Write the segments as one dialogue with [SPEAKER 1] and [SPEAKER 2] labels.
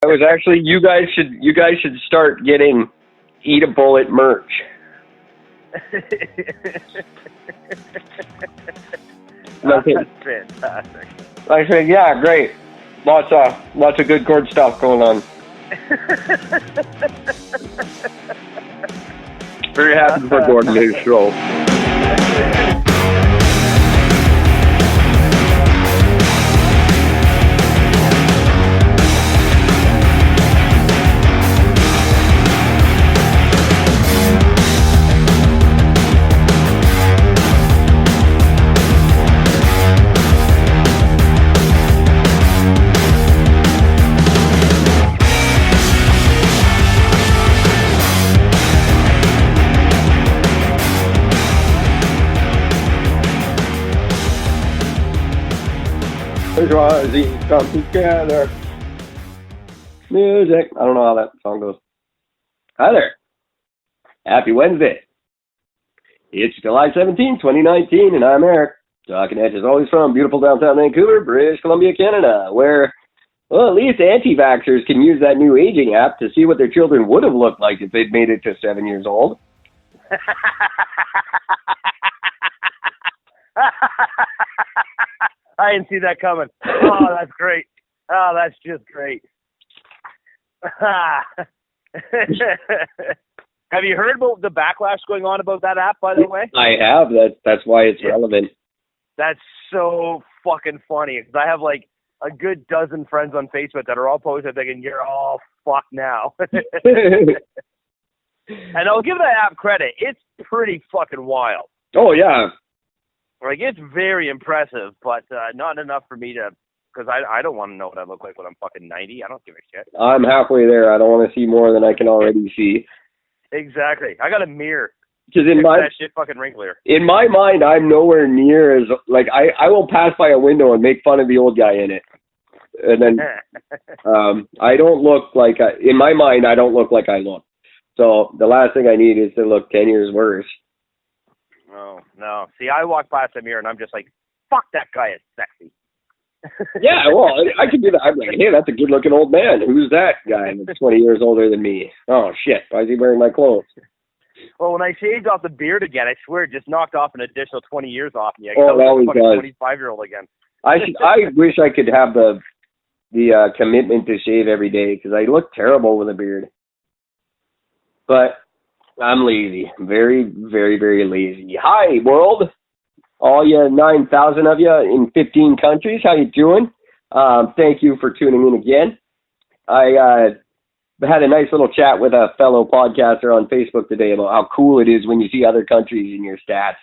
[SPEAKER 1] I was actually, you guys should start getting Eat a Bullet merch.
[SPEAKER 2] That's fantastic.
[SPEAKER 1] I said, yeah, great. Lots of good Gord stuff going on. Very happy for Gordon and his show. Come together. Music. I don't know how that song goes. Hi there. Happy Wednesday. It's July 17, 2019, and I'm Eric. Talking at you as always from beautiful downtown Vancouver, British Columbia, Canada, where, well, at least anti-vaxxers can use that new aging app to see what their children would have looked like if they'd made it to 7 years old.
[SPEAKER 2] I didn't see that coming. Oh, that's great. Oh, that's just great. Have you heard about the backlash going on about that app, by the way?
[SPEAKER 1] I have. That's why it's relevant.
[SPEAKER 2] That's so fucking funny. Because I have like a good dozen friends on Facebook that are all posted thinking, you're all fucked now. And I'll give that app credit. It's pretty fucking wild.
[SPEAKER 1] Oh, yeah.
[SPEAKER 2] Like, it's very impressive, but not enough for me to, because I don't want to know what I look like when I'm fucking 90. I don't give a shit.
[SPEAKER 1] I'm halfway there. I don't want to see more than I can already see.
[SPEAKER 2] Exactly. I got a mirror.
[SPEAKER 1] Because
[SPEAKER 2] that shit fucking wrinklier.
[SPEAKER 1] In my mind, I'm nowhere near as, like, I will pass by a window and make fun of the old guy in it. And then I don't look like, in my mind, I don't look like I look. So the last thing I need is to look 10 years worse.
[SPEAKER 2] Oh, no. See, I walk past the mirror and I'm just like, fuck, that guy is sexy.
[SPEAKER 1] Yeah, well, I can do that. I'm like, hey, that's a good-looking old man. Who's that guy that's 20 years older than me? Oh, shit. Why is he wearing my clothes?
[SPEAKER 2] Well, when I shaved off the beard again, I swear it just knocked off an additional 20 years off me. I
[SPEAKER 1] it always
[SPEAKER 2] does. 25-year-old again.
[SPEAKER 1] I wish I could have the commitment to shave every day because I look terrible with a beard. But I'm lazy. Very, very, very lazy. Hi, world. All you 9,000 of you in 15 countries. How you doing? Thank you for tuning in again. I had a nice little chat with a fellow podcaster on Facebook today about how cool it is when you see other countries in your stats.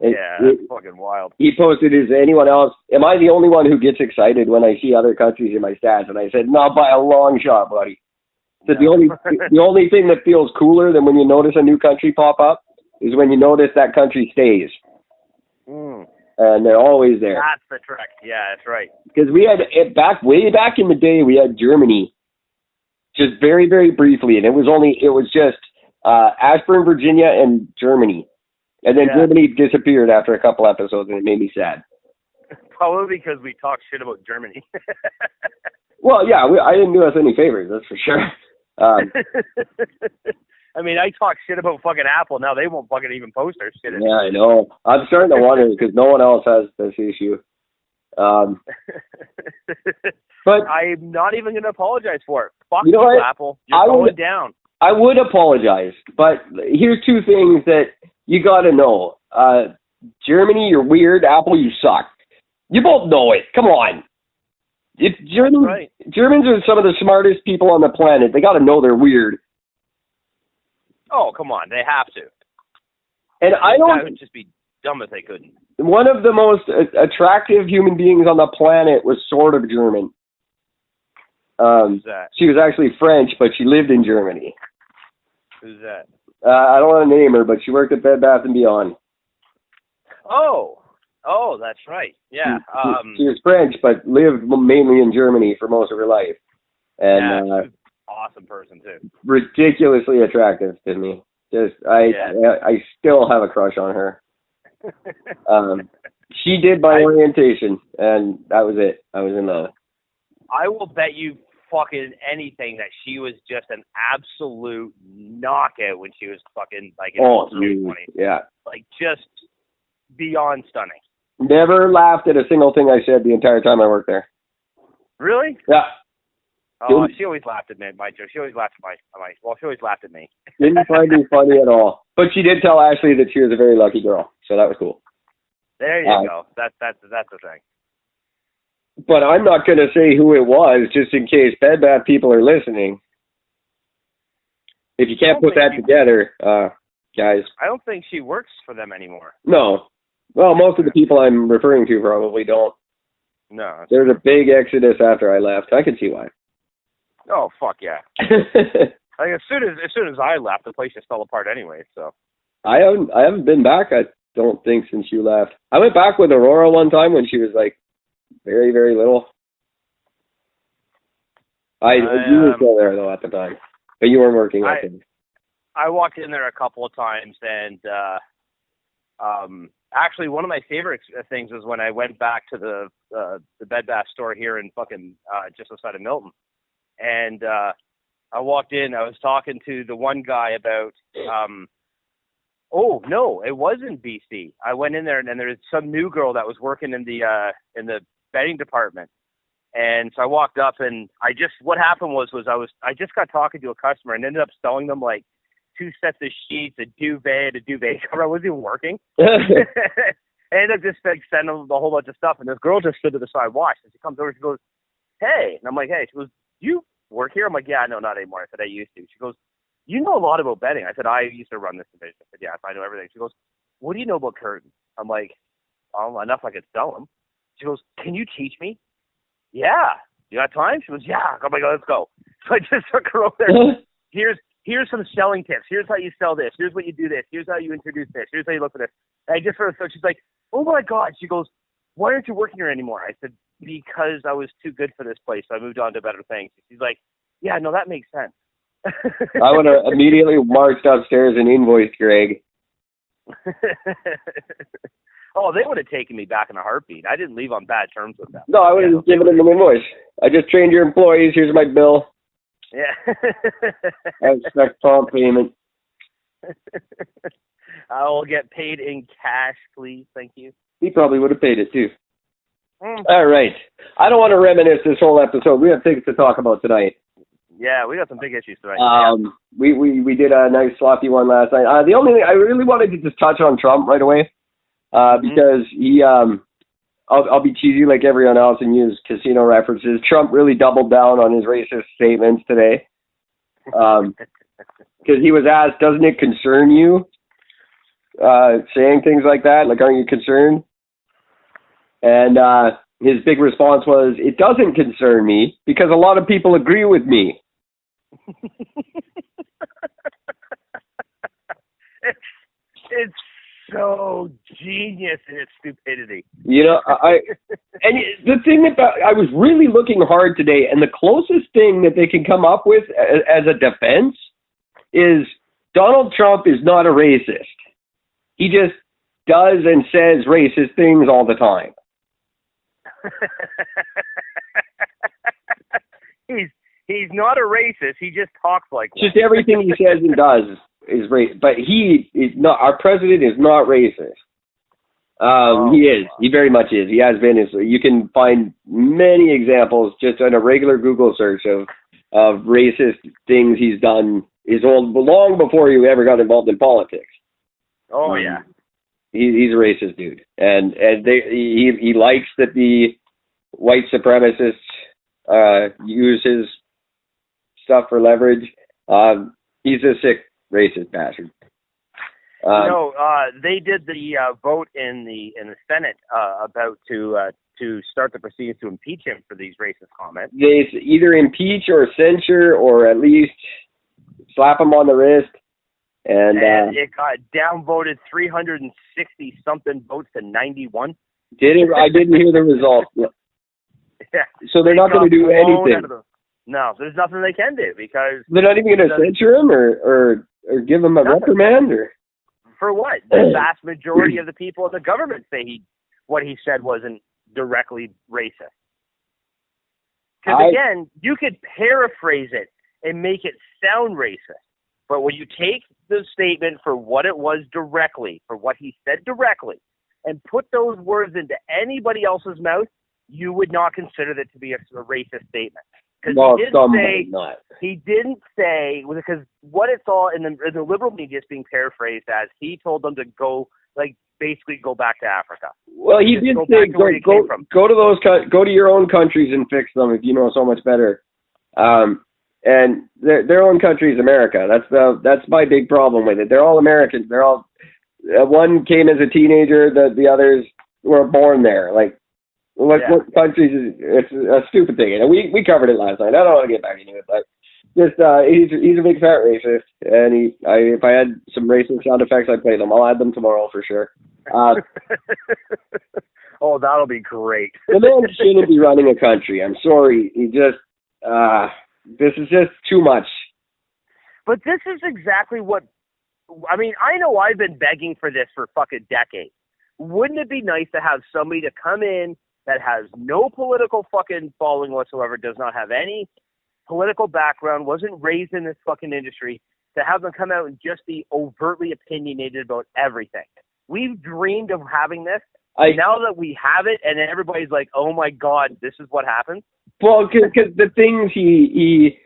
[SPEAKER 2] That's fucking wild.
[SPEAKER 1] He posted, is anyone else, am I the only one who gets excited when I see other countries in my stats? And I said, not by a long shot, buddy. So the only thing that feels cooler than when you notice a new country pop up is when you notice that country stays. And they're always there.
[SPEAKER 2] That's the trick. Yeah, that's right.
[SPEAKER 1] Because we had, way back in the day, we had Germany, just very, very briefly. And it was just Ashburn, Virginia, and Germany. And then Germany disappeared after a couple episodes, and it made me sad.
[SPEAKER 2] Probably because we talked shit about Germany.
[SPEAKER 1] Well, yeah, I didn't do us any favors, that's for sure.
[SPEAKER 2] I mean, I talk shit about fucking Apple. Now they won't fucking even post their shit.
[SPEAKER 1] Yeah, I know. I'm starting to wonder because no one else has this issue. But
[SPEAKER 2] I'm not even going to apologize for it. Fuck
[SPEAKER 1] you, know
[SPEAKER 2] Apple. You're going down.
[SPEAKER 1] I would apologize, but here's two things that you got to know. Germany, you're weird. Apple, you suck. You both know it. Come on. Germans are some of the smartest people on the planet. They got to know they're weird.
[SPEAKER 2] Oh, come on. They have to.
[SPEAKER 1] And
[SPEAKER 2] that would just be dumb if they couldn't.
[SPEAKER 1] One of the most attractive human beings on the planet was sort of German.
[SPEAKER 2] Who's that?
[SPEAKER 1] She was actually French, but she lived in Germany.
[SPEAKER 2] Who's that?
[SPEAKER 1] I don't want to name her, but she worked at Bed Bath & Beyond.
[SPEAKER 2] Oh, that's right. Yeah.
[SPEAKER 1] She was French, but lived mainly in Germany for most of her life. And
[SPEAKER 2] she's an awesome person, too.
[SPEAKER 1] Ridiculously attractive to me. I still have a crush on her. She did my orientation, and that was it. I was in love.
[SPEAKER 2] I will bet you fucking anything that she was just an absolute knockout when she was fucking like in her early 20s.
[SPEAKER 1] Yeah.
[SPEAKER 2] Like just beyond stunning.
[SPEAKER 1] Never laughed at a single thing I said the entire time I worked there.
[SPEAKER 2] Really?
[SPEAKER 1] Yeah.
[SPEAKER 2] Oh, she always laughed at me, my joke. She always laughed at she always laughed at me.
[SPEAKER 1] Didn't find me funny at all. But she did tell Ashley that she was a very lucky girl, so that was cool.
[SPEAKER 2] There you go. That's the thing.
[SPEAKER 1] But I'm not going to say who it was, just in case Bed Bath people are listening. If you can't put that together, guys.
[SPEAKER 2] I don't think she works for them anymore.
[SPEAKER 1] No. Well, most of the people I'm referring to probably don't.
[SPEAKER 2] No.
[SPEAKER 1] There's a big exodus after I left. I can see why.
[SPEAKER 2] Oh, fuck yeah. Like as soon as I left, the place just fell apart anyway. So
[SPEAKER 1] I haven't been back. I don't think since you left. I went back with Aurora one time when she was like very, very little. You were still there though at the time, but you weren't working. I think.
[SPEAKER 2] I walked in there a couple of times, and actually one of my favorite things was when I went back to the Bed Bath store here in fucking just outside of Milton. And I walked in. I was talking to the one guy about. Oh no, it was in BC. I went in there, and there was some new girl that was working in the bedding department. And so I walked up, and what happened was I just got talking to a customer and ended up selling them like 2 sets of sheets, a duvet cover. I wasn't even working. I ended up just like sending them a whole bunch of stuff, and this girl just stood to the side watched, and she comes over, she goes, "Hey," and I'm like, "Hey," she goes, "You work here?" I'm like, "Yeah, no, not anymore." I said, "I used to." She goes, "You know a lot about bedding." I said, "I used to run this division." I said, "Yeah, I know everything." She goes, "What do you know about curtains?" I'm like, "Oh, enough I could sell them." She goes, "Can you teach me?" "Yeah." "You got time?" She goes, "Yeah." I'm like, "Let's go." So I just took her over there. Here's some selling tips. Here's how you sell this. Here's what you do this. Here's how you introduce this. Here's how you look for this. And I just sort of thought, she's like, "Oh my God." She goes, "Why aren't you working here anymore?" I said, "Because I was too good for this place. So I moved on to better things." She's like, "Yeah, no, that makes sense."
[SPEAKER 1] I would have immediately marched upstairs and invoiced Greg.
[SPEAKER 2] Oh, they would have taken me back in a heartbeat. I didn't leave on bad terms with them.
[SPEAKER 1] No, I would have given them an invoice. "I just trained your employees. Here's my bill."
[SPEAKER 2] Yeah.
[SPEAKER 1] I expect prompt payment.
[SPEAKER 2] I will get paid in cash, please. Thank you. He
[SPEAKER 1] probably would have paid it too. All right. I don't want to reminisce this whole episode. We have things to talk about tonight.
[SPEAKER 2] Yeah, we got some big issues tonight.
[SPEAKER 1] We did a nice sloppy one last night. The only thing I really wanted to just touch on Trump right away, because he I'll be cheesy like everyone else and use casino references. Trump really doubled down on his racist statements today. Because he was asked, "Doesn't it concern you?" Saying things like that, like, "Aren't you concerned?" And his big response was, "It doesn't concern me because a lot of people agree with me."
[SPEAKER 2] It's so genius in its stupidity.
[SPEAKER 1] You know, and the thing about, I was really looking hard today, and the closest thing that they can come up with as a defense is Donald Trump is not a racist. He just does and says racist things all the time.
[SPEAKER 2] He's not a racist. He just talks like one.
[SPEAKER 1] Just everything he says and does is racist. But he is not. Our president is not racist. He is. He very much is. He has been. You can find many examples just on a regular Google search of racist things he's done. Long before he ever got involved in politics.
[SPEAKER 2] Oh yeah.
[SPEAKER 1] He's a racist dude, and he likes that the white supremacists use his stuff for leverage. He's a sick racist bastard.
[SPEAKER 2] They did the vote in the Senate about to start the proceedings to impeach him for these racist comments.
[SPEAKER 1] They either impeach or censure or at least slap him on the wrist. And
[SPEAKER 2] it got downvoted 360 something votes to 91.
[SPEAKER 1] Did it? I didn't hear the results.
[SPEAKER 2] Yeah.
[SPEAKER 1] So they're not going to do anything.
[SPEAKER 2] No, there's nothing they can do because
[SPEAKER 1] they're not even going to censure him or give him a reprimand or.
[SPEAKER 2] For what? The vast majority of the people in the government say what he said wasn't directly racist. Because again, you could paraphrase it and make it sound racist. But when you take the statement for what it was directly, for what he said directly, and put those words into anybody else's mouth, you would not consider that to be a racist statement.
[SPEAKER 1] Well,
[SPEAKER 2] he didn't say, because what it's all in the liberal media is being paraphrased as he told them to go, like, basically go back to Africa.
[SPEAKER 1] Well, he did say go to your own countries and fix them if you know so much better. And their own country is America. That's my big problem with it. They're all Americans. They're all one came as a teenager. The others were born there. Like what countries is it's a stupid thing. And we covered it last night. I don't want to get back into it, but just he's a big fat racist. And if I had some racist sound effects, I'd play them. I'll add them tomorrow for sure.
[SPEAKER 2] Oh, that'll be great.
[SPEAKER 1] The man shouldn't be running a country. I'm sorry. He just this is just too much.
[SPEAKER 2] But this is exactly what, I mean, I know I've been begging for this for fucking decades. Wouldn't it be nice to have somebody to come in that has no political fucking following whatsoever, does not have any political background, wasn't raised in this fucking industry, to have them come out and just be overtly opinionated about everything? We've dreamed of having this. Now that we have it and everybody's like, oh my God, this is what happens.
[SPEAKER 1] Well, because the things he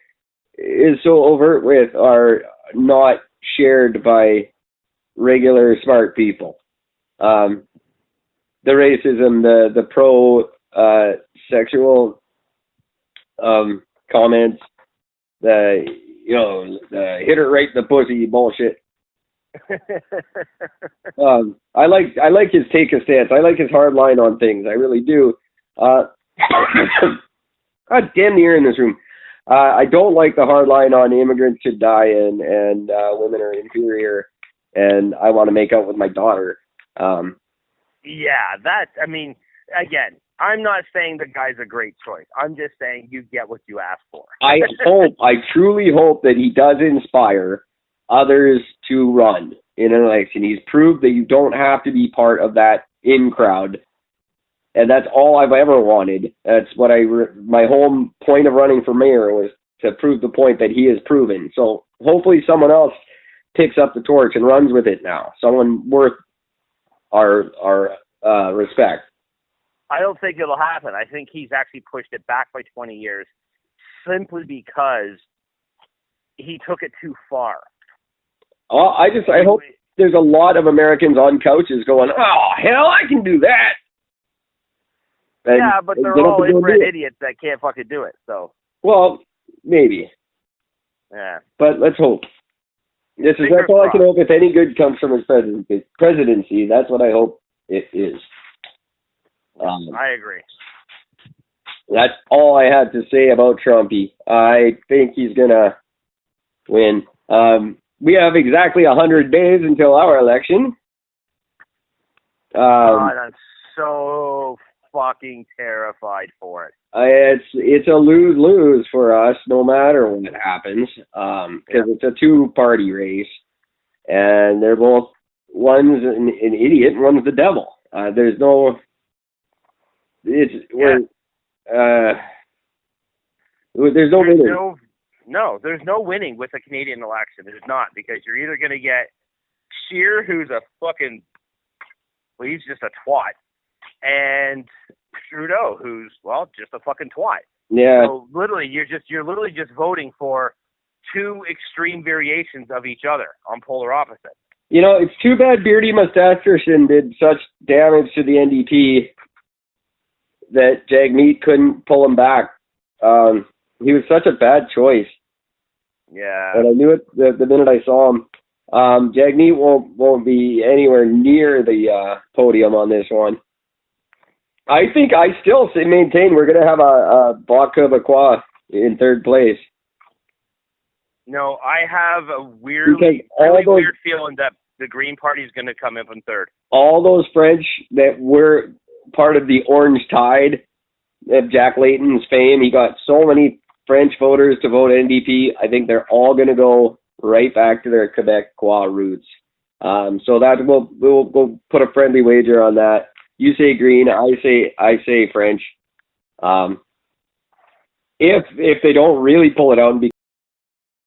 [SPEAKER 1] is so overt with are not shared by regular smart people. The racism, the pro sexual comments, the hit her right in the pussy bullshit. I like his take a stance. I like his hard line on things. I really do. God damn the air in this room. I don't like the hard line on immigrants should die and women are inferior and I want to make out with my daughter.
[SPEAKER 2] Yeah, I mean, again, I'm not saying the guy's a great choice. I'm just saying you get what you ask for.
[SPEAKER 1] I truly hope that he does inspire others to run in an election. He's proved that you don't have to be part of that in crowd. And that's all I've ever wanted. That's what my whole point of running for mayor was to prove the point that he has proven. So hopefully someone else picks up the torch and runs with it now. Someone worth our respect.
[SPEAKER 2] I don't think it'll happen. I think he's actually pushed it back by 20 years simply because he took it too far.
[SPEAKER 1] I hope there's a lot of Americans on couches going, oh, hell, I can do that. And,
[SPEAKER 2] yeah, but they're all inbred idiots that can't fucking do it. So.
[SPEAKER 1] Well, maybe.
[SPEAKER 2] Yeah.
[SPEAKER 1] But let's hope. That's all I can hope. If any good comes from his presidency, that's what I hope it is.
[SPEAKER 2] I agree.
[SPEAKER 1] That's all I had to say about Trumpy. I think he's gonna win. We have exactly 100 days until our election.
[SPEAKER 2] God, I'm so fucking terrified for it.
[SPEAKER 1] It's a lose-lose for us, no matter what happens, because it's a two-party race, and they're both, one's an idiot and one's the devil. There's no, there's no winning.
[SPEAKER 2] No, there's no winning with a Canadian election. There's not, because you're either going to get Scheer, who's a fucking, well, he's just a twat, and Trudeau, who's, well, just a fucking twat.
[SPEAKER 1] Yeah.
[SPEAKER 2] So literally, you're literally just voting for two extreme variations of each other on polar opposites.
[SPEAKER 1] You know, it's too bad Beardy Mustacherson did such damage to the NDP that Jagmeet couldn't pull him back. He was such a bad choice.
[SPEAKER 2] Yeah.
[SPEAKER 1] And I knew it the minute I saw him. Jagmeet won't be anywhere near the podium on this one. I think I still maintain we're going to have a Bloc Québécois in third place.
[SPEAKER 2] No, I have a weird feeling that the Green Party is going to come up in third.
[SPEAKER 1] All those French that were part of the Orange Tide of Jack Layton's fame, he got so many French voters to vote NDP. I think they're all going to go right back to their Quebecois roots. So that we'll put a friendly wager on that. You say Green, I say French. if they don't really pull it out and